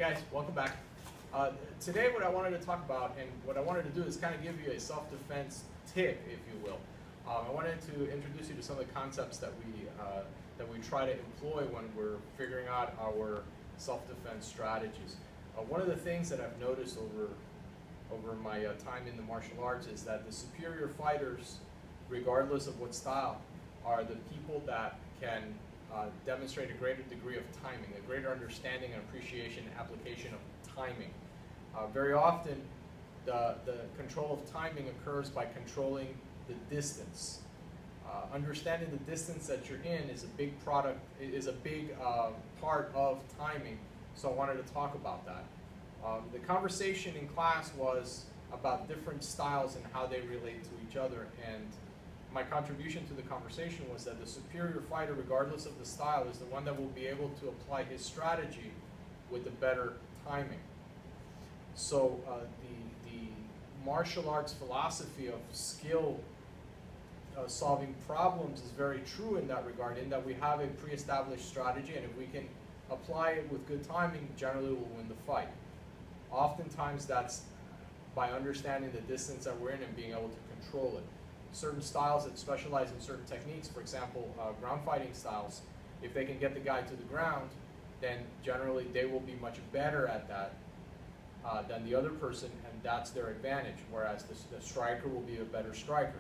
guys, welcome back. Today what I wanted to talk about and what I wanted to do is kind of give you a self-defense tip, if you will. I wanted to introduce you to some of the concepts that we try to employ when we're figuring out our self-defense strategies. One of the things that I've noticed over my time in the martial arts is that the superior fighters, regardless of what style, are the people that can demonstrate a greater degree of timing, a greater understanding and appreciation and application of timing. Very often, the control of timing occurs by controlling the distance. Understanding the distance that you're in is a big part of timing, so I wanted to talk about that. The conversation in class was about different styles and how they relate to each other, and my contribution to the conversation was that the superior fighter, regardless of the style, is the one that will be able to apply his strategy with the better timing. So the martial arts philosophy of skill solving problems is very true in that regard, in that we have a pre-established strategy, and if we can apply it with good timing, generally we'll win the fight. Oftentimes that's by understanding the distance that we're in and being able to control it. Certain styles that specialize in certain techniques, for example, ground fighting styles, if they can get the guy to the ground, then generally they will be much better at that than the other person, and that's their advantage, whereas the striker will be a better striker.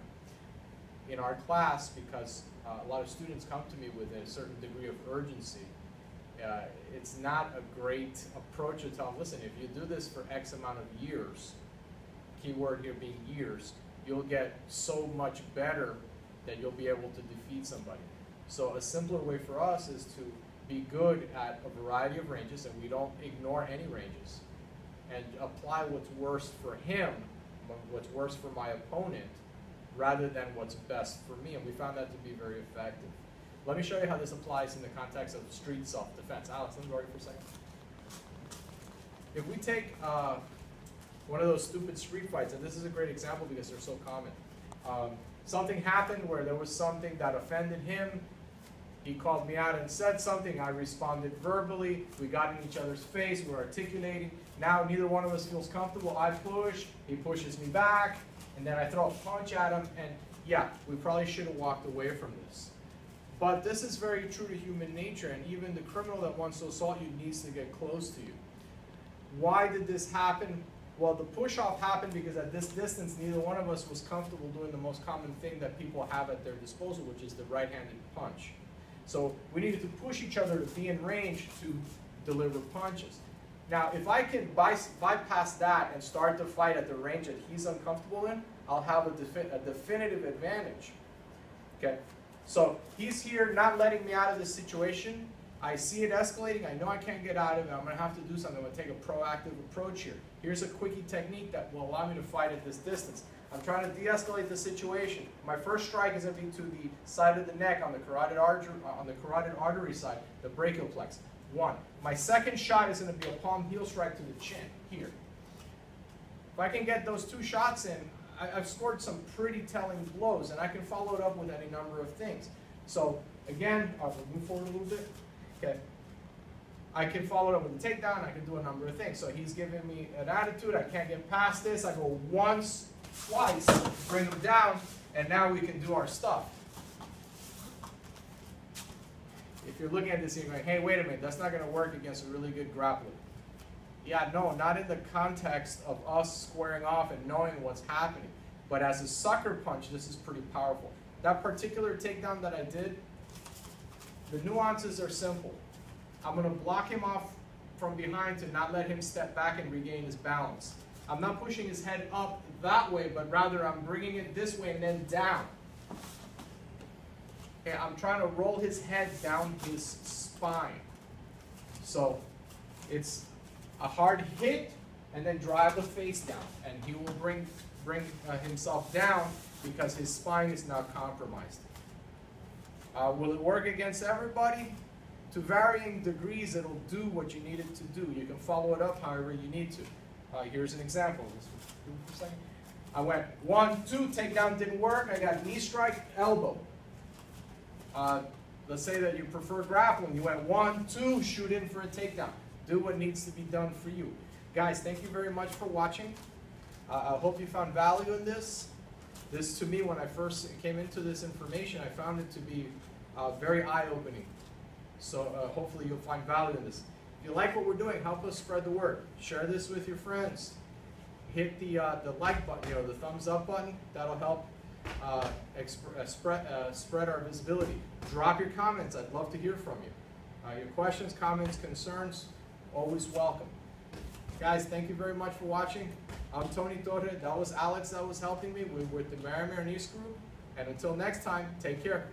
In our class, because a lot of students come to me with a certain degree of urgency, it's not a great approach to tell them, listen, if you do this for X amount of years, keyword here being years, you'll get so much better that you'll be able to defeat somebody. So a simpler way for us is to be good at a variety of ranges, and we don't ignore any ranges, and apply what's worst for him, what's worst for my opponent, rather than what's best for me, and we found that to be very effective. Let me show you how this applies in the context of street self-defense. Alex, let me borrow you for a second. If we take one of those stupid street fights, and this is a great example because they're so common. Something happened where there was something that offended him. He called me out and said something. I responded verbally. We got in each other's face. We're articulating. Now neither one of us feels comfortable. I push. He pushes me back. And then I throw a punch at him. And yeah, we probably should have walked away from this. But this is very true to human nature. And even the criminal that wants to assault you needs to get close to you. Why did this happen? Well, the push-off happened because at this distance, neither one of us was comfortable doing the most common thing that people have at their disposal, which is the right-handed punch. So we needed to push each other to be in range to deliver punches. Now, if I can bypass that and start the fight at the range that he's uncomfortable in, I'll have a definitive advantage. Okay? So he's here not letting me out of this situation. I see it escalating. I know I can't get out of it. I'm going to have to do something. I'm going to take a proactive approach here. Here's a quickie technique that will allow me to fight at this distance. I'm trying to de-escalate the situation. My first strike is going to be to the side of the neck on the carotid artery side, the brachioplex. 1. My second shot is going to be a palm heel strike to the chin, here. If I can get those 2 shots in, I've scored some pretty telling blows, and I can follow it up with any number of things. So again, I'll move forward a little bit. Okay. I can follow it up with a takedown. I can do a number of things. So he's giving me an attitude. I can't get past this. I go once, twice, bring him down, and now we can do our stuff. If you're looking at this and you're going, hey, wait a minute, that's not going to work against a really good grappler. Yeah, no, not in the context of us squaring off and knowing what's happening. But as a sucker punch, this is pretty powerful. That particular takedown that I did, the nuances are simple. I'm going to block him off from behind to not let him step back and regain his balance. I'm not pushing his head up that way, but rather I'm bringing it this way and then down. Okay, I'm trying to roll his head down his spine. So it's a hard hit and then drive the face down. And he will bring himself down because his spine is now compromised. Will it work against everybody? To varying degrees, it'll do what you need it to do. You can follow it up however you need to. Here's an example. I went 1, 2, takedown didn't work. I got knee strike, elbow. Let's say that you prefer grappling. You went 1, 2, shoot in for a takedown. Do what needs to be done for you. Guys, thank you very much for watching. I hope you found value in this. This, to me, when I first came into this information, I found it to be very eye-opening. So hopefully you'll find value in this. If you like what we're doing, help us spread the word. Share this with your friends. Hit the like button, the thumbs up button. That'll help spread our visibility. Drop your comments. I'd love to hear from you. Your questions, comments, concerns, always welcome. Guys, thank you very much for watching. I'm Tony Torre. That was Alex that was helping me. We're with the Marimar News Group. And until next time, take care.